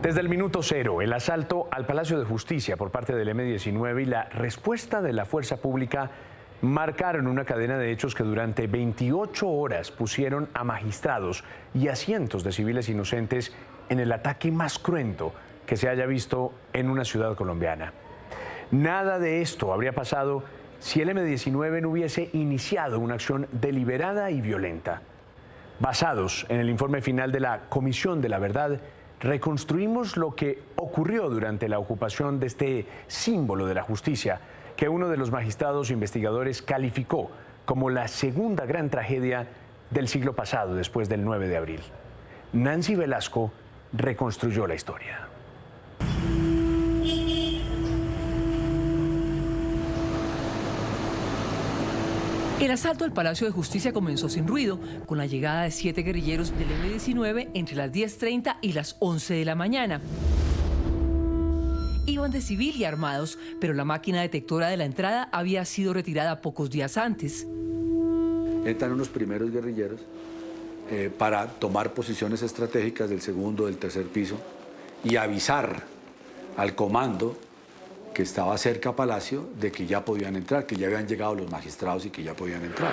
Desde el minuto cero, el asalto al Palacio de Justicia por parte del M-19 y la respuesta de la fuerza pública marcaron una cadena de hechos que durante 28 horas pusieron a magistrados y a cientos de civiles inocentes en el ataque más cruento que se haya visto en una ciudad colombiana. Nada de esto habría pasado si el M-19 no hubiese iniciado una acción deliberada y violenta. Basados en el informe final de la Comisión de la Verdad, reconstruimos lo que ocurrió durante la ocupación de este símbolo de la justicia, que uno de los magistrados investigadores calificó como la segunda gran tragedia del siglo pasado después del 9 de abril. Nancy Velasco reconstruyó la historia. El asalto al Palacio de Justicia comenzó sin ruido, con la llegada de 7 guerrilleros del M-19 entre las 10:30 y las 11 de la mañana. Iban de civil y armados, pero la máquina detectora de la entrada había sido retirada pocos días antes. Entran unos primeros guerrilleros para tomar posiciones estratégicas del segundo, del tercer piso y avisar al comando que estaba cerca a Palacio de que ya podían entrar, que ya habían llegado los magistrados y que ya podían entrar.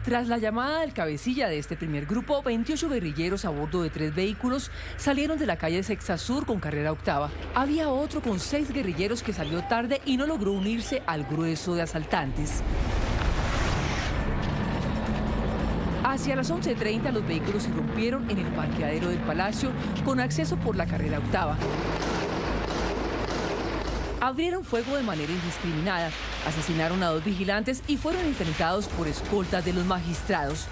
Tras la llamada del cabecilla de este primer grupo, 28 guerrilleros a bordo de 3 vehículos salieron de la calle Sexta Sur con carrera octava. Había otro con 6 guerrilleros que salió tarde y no logró unirse al grueso de asaltantes. Hacia las 11:30 los vehículos irrumpieron en el parqueadero del Palacio con acceso por la carrera octava. Abrieron fuego de manera indiscriminada, asesinaron a 2 vigilantes y fueron enfrentados por escoltas de los magistrados.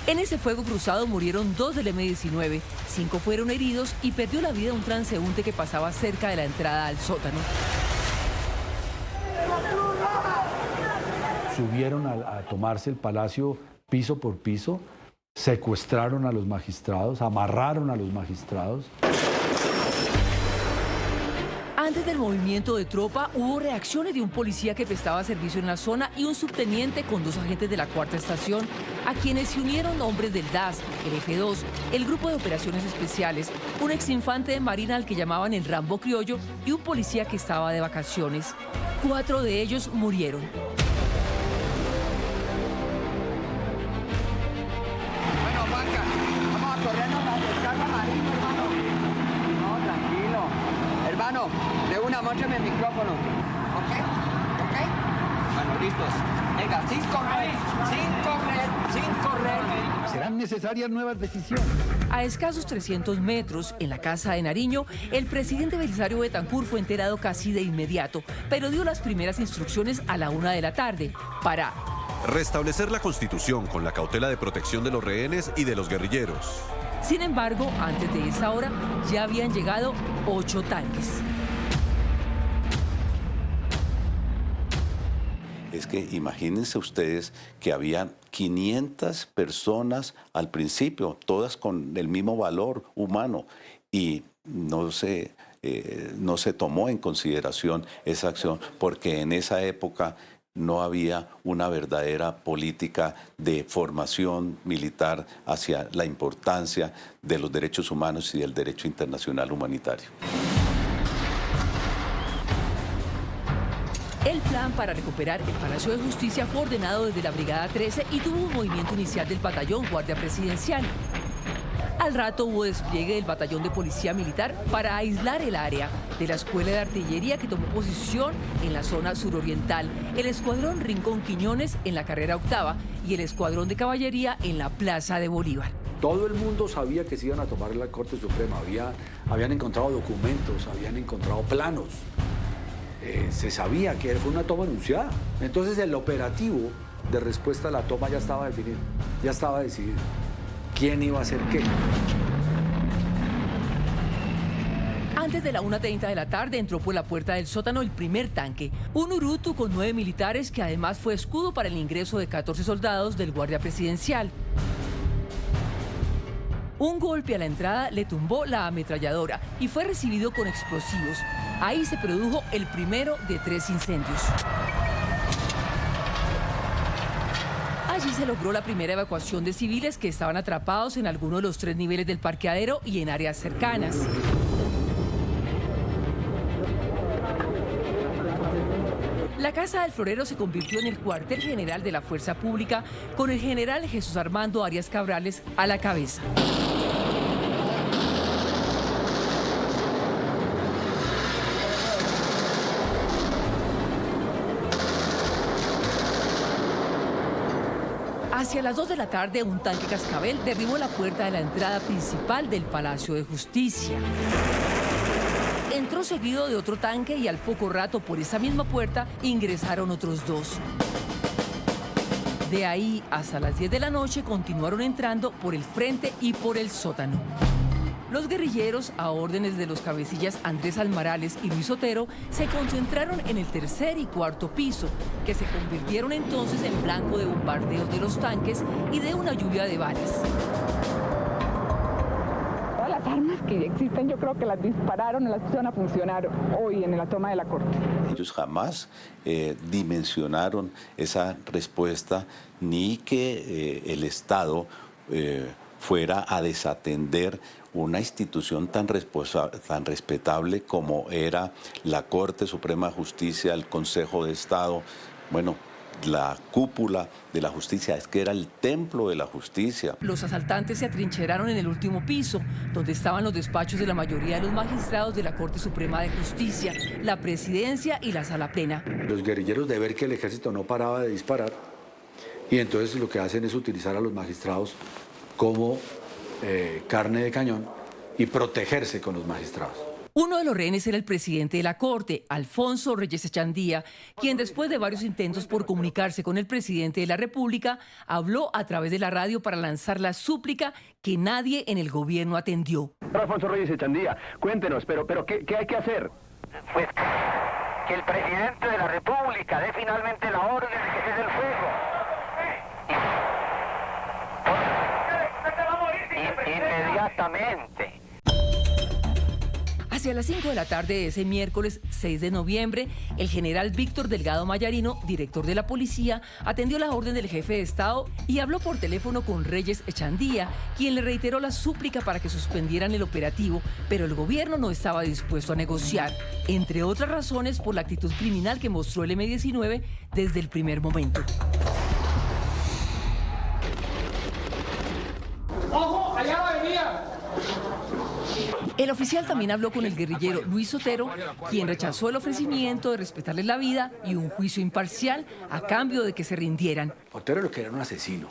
En ese fuego cruzado murieron 2 del M-19, 5 fueron heridos y perdió la vida un transeúnte que pasaba cerca de la entrada al sótano. Subieron a tomarse el Palacio piso por piso, secuestraron a los magistrados, amarraron a los magistrados. Antes del movimiento de tropa, hubo reacciones de un policía que prestaba servicio en la zona y un subteniente con 2 agentes de la cuarta estación, a quienes se unieron hombres del DAS, el F2, el Grupo de Operaciones Especiales, un exinfante de Marina al que llamaban el Rambo Criollo y un policía que estaba de vacaciones. 4 de ellos murieron. De una, muéstrame el micrófono. ¿Ok? Bueno, listos. Venga, sin correr. Serán necesarias nuevas decisiones. A escasos 300 metros, en la casa de Nariño, el presidente Belisario Betancur fue enterado casi de inmediato, pero dio las primeras instrucciones a la 1 de la tarde para restablecer la Constitución con la cautela de protección de los rehenes y de los guerrilleros. Sin embargo, antes de esa hora ya habían llegado 8 tanques. Es que imagínense ustedes que había 500 personas al principio, todas con el mismo valor humano, y no se tomó en consideración esa acción, porque en esa época no había una verdadera política de formación militar hacia la importancia de los derechos humanos y del derecho internacional humanitario. El plan para recuperar el Palacio de Justicia fue ordenado desde la Brigada 13 y tuvo un movimiento inicial del Batallón Guardia Presidencial. Al rato hubo despliegue del Batallón de Policía Militar para aislar el área, de la Escuela de Artillería que tomó posición en la zona suroriental, el Escuadrón Rincón Quiñones en la carrera octava y el Escuadrón de Caballería en la Plaza de Bolívar. Todo el mundo sabía que se iban a tomar la Corte Suprema, habían encontrado documentos, habían encontrado planos. Se sabía que fue una toma anunciada. Entonces el operativo de respuesta a la toma ya estaba definido, ya estaba decidido. ¿Quién iba a hacer qué? Antes de la 1:30 de la tarde entró por la puerta del sótano el primer tanque, un Urutu con 9 militares que además fue escudo para el ingreso de 14 soldados del Guardia Presidencial. Un golpe a la entrada le tumbó la ametralladora y fue recibido con explosivos. Ahí se produjo el primero de 3 incendios. Allí se logró la primera evacuación de civiles que estaban atrapados en alguno de los 3 niveles del parqueadero y en áreas cercanas. La Casa del Florero se convirtió en el cuartel general de la Fuerza Pública, con el general Jesús Armando Arias Cabrales a la cabeza. Hacia las 2 de la tarde, un tanque cascabel derribó la puerta de la entrada principal del Palacio de Justicia. Entró seguido de otro tanque y al poco rato por esa misma puerta ingresaron otros 2. De ahí hasta las 10 de la noche continuaron entrando por el frente y por el sótano. Los guerrilleros, a órdenes de los cabecillas Andrés Almarales y Luis Otero, se concentraron en el 3er y 4.º piso, que se convirtieron entonces en blanco de bombardeos de los tanques y de una lluvia de balas. Todas las armas que existen, yo creo que las dispararon, las pusieron a funcionar hoy en la toma de la Corte. Ellos jamás dimensionaron esa respuesta ni que el Estado fuera a desatender una institución tan respetable como era la Corte Suprema de Justicia, el Consejo de Estado, bueno, la cúpula de la justicia, es que era el templo de la justicia. Los asaltantes se atrincheraron en el último piso, donde estaban los despachos de la mayoría de los magistrados de la Corte Suprema de Justicia, la presidencia y la sala plena. Los guerrilleros, de ver que el ejército no paraba de disparar, y entonces lo que hacen es utilizar a los magistrados como carne de cañón y protegerse con los magistrados. Uno de los rehenes era el presidente de la Corte, Alfonso Reyes Echandía, quien después de varios intentos por comunicarse con el presidente de la República, habló a través de la radio para lanzar la súplica que nadie en el gobierno atendió. Alfonso Reyes Echandía, cuéntenos, pero ¿qué hay que hacer? Pues que el presidente de la República dé finalmente la orden de que cese el fuego. Inmediatamente. Hacia las 5 de la tarde de ese miércoles 6 de noviembre, el general Víctor Delgado Mayarino, director de la policía, atendió la orden del jefe de Estado y habló por teléfono con Reyes Echandía, quien le reiteró la súplica para que suspendieran el operativo, pero el gobierno no estaba dispuesto a negociar, entre otras razones por la actitud criminal que mostró el M-19 desde el primer momento. ¡Ojo! ¡Allá va venía! El oficial también habló con el guerrillero Luis Otero, quien rechazó el ofrecimiento de respetarle la vida y un juicio imparcial a cambio de que se rindieran. Otero lo que era un asesino.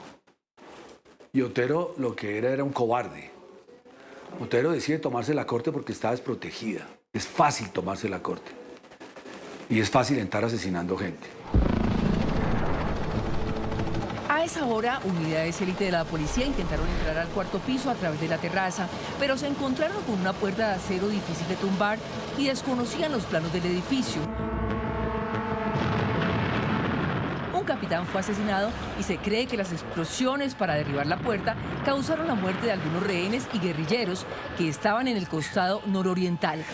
Y Otero lo que era un cobarde. Otero decide tomarse la Corte porque está desprotegida. Es fácil tomarse la Corte. Y es fácil entrar asesinando gente. A esa hora, unidades élite de la policía intentaron entrar al 4.º piso a través de la terraza, pero se encontraron con una puerta de acero difícil de tumbar y desconocían los planos del edificio. Un capitán fue asesinado y se cree que las explosiones para derribar la puerta causaron la muerte de algunos rehenes y guerrilleros que estaban en el costado nororiental.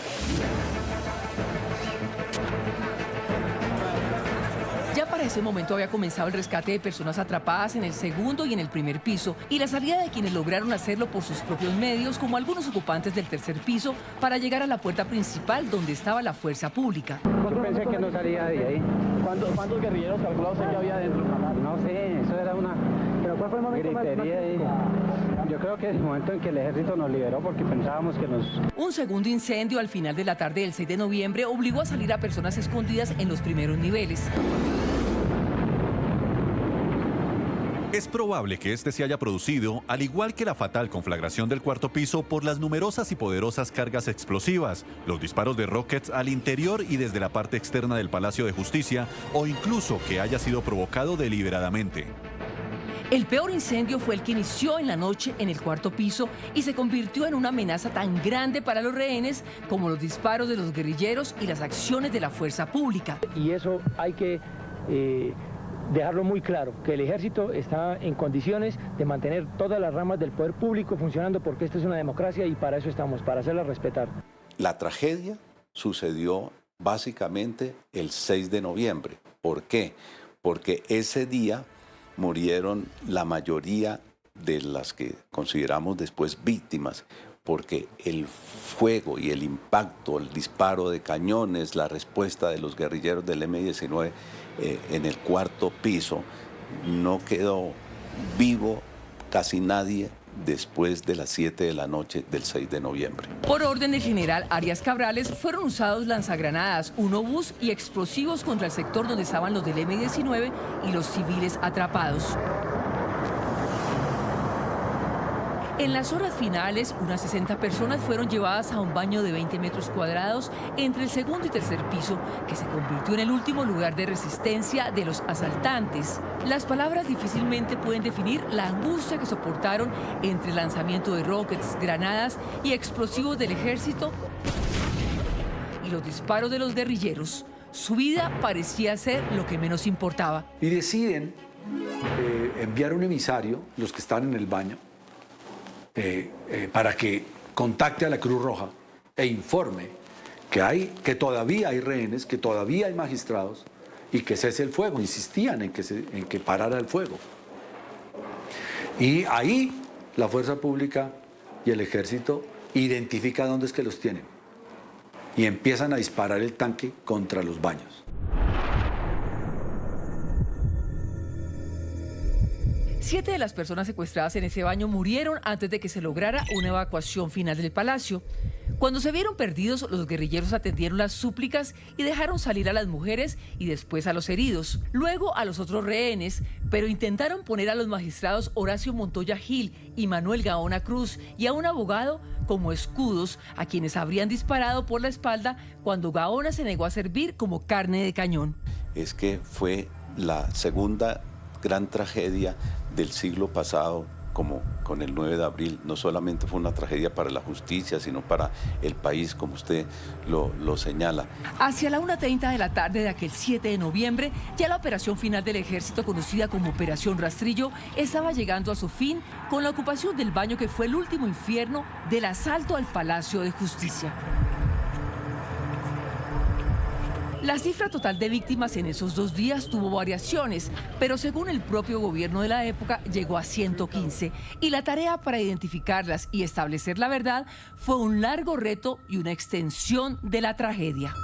Ya para ese momento había comenzado el rescate de personas atrapadas en el 2º y en el 1.er piso y la salida de quienes lograron hacerlo por sus propios medios, como algunos ocupantes del 3.er piso, para llegar a la puerta principal donde estaba la fuerza pública. Yo pensé que no salía de ahí. ¿Cuántos guerrilleros calculados que había dentro? No sé, eso era una gritería ahí. Yo creo que es el momento en que el ejército nos liberó porque pensábamos que nos... Un segundo incendio al final de la tarde del 6 de noviembre obligó a salir a personas escondidas en los primeros niveles. Es probable que este se haya producido, al igual que la fatal conflagración del 4.º piso, por las numerosas y poderosas cargas explosivas, los disparos de rockets al interior y desde la parte externa del Palacio de Justicia, o incluso que haya sido provocado deliberadamente. El peor incendio fue el que inició en la noche en el 4.º piso y se convirtió en una amenaza tan grande para los rehenes como los disparos de los guerrilleros y las acciones de la fuerza pública. Y eso hay que dejarlo muy claro, que el ejército está en condiciones de mantener todas las ramas del poder público funcionando porque esta es una democracia y para eso estamos, para hacerla respetar. La tragedia sucedió básicamente el 6 de noviembre. ¿Por qué? Porque ese día murieron la mayoría de las que consideramos después víctimas, porque el fuego y el impacto, el disparo de cañones, la respuesta de los guerrilleros del M-19 en el cuarto piso, no quedó vivo casi nadie después de las 7 de la noche del 6 de noviembre. Por orden del general Arias Cabrales, fueron usados lanzagranadas, un obús y explosivos contra el sector donde estaban los del M-19 y los civiles atrapados. En las horas finales, unas 60 personas fueron llevadas a un baño de 20 metros cuadrados entre el segundo y tercer piso, que se convirtió en el último lugar de resistencia de los asaltantes. Las palabras difícilmente pueden definir la angustia que soportaron entre el lanzamiento de rockets, granadas y explosivos del ejército y los disparos de los guerrilleros. Su vida parecía ser lo que menos importaba. Y deciden enviar un emisario, los que están en el baño, para que contacte a la Cruz Roja e informe que todavía hay rehenes, que todavía hay magistrados y que cese el fuego. Insistían en que parara el fuego. Y ahí la fuerza pública y el ejército identifican dónde es que los tienen y empiezan a disparar el tanque contra los baños. Siete de las personas secuestradas en ese baño murieron antes de que se lograra una evacuación final del palacio. Cuando se vieron perdidos, los guerrilleros atendieron las súplicas y dejaron salir a las mujeres y después a los heridos, luego a los otros rehenes, pero intentaron poner a los magistrados Horacio Montoya Gil y Manuel Gaona Cruz y a un abogado como escudos a quienes habrían disparado por la espalda cuando Gaona se negó a servir como carne de cañón. Es que fue la segunda gran tragedia del siglo pasado, como con el 9 de abril. No solamente fue una tragedia para la justicia, sino para el país, como usted lo señala. Hacia la 1:30 de la tarde de aquel 7 de noviembre, ya la operación final del ejército, conocida como Operación Rastrillo, estaba llegando a su fin con la ocupación del baño, que fue el último infierno del asalto al Palacio de Justicia. La cifra total de víctimas en esos 2 días tuvo variaciones, pero según el propio gobierno de la época llegó a 115, y la tarea para identificarlas y establecer la verdad fue un largo reto y una extensión de la tragedia.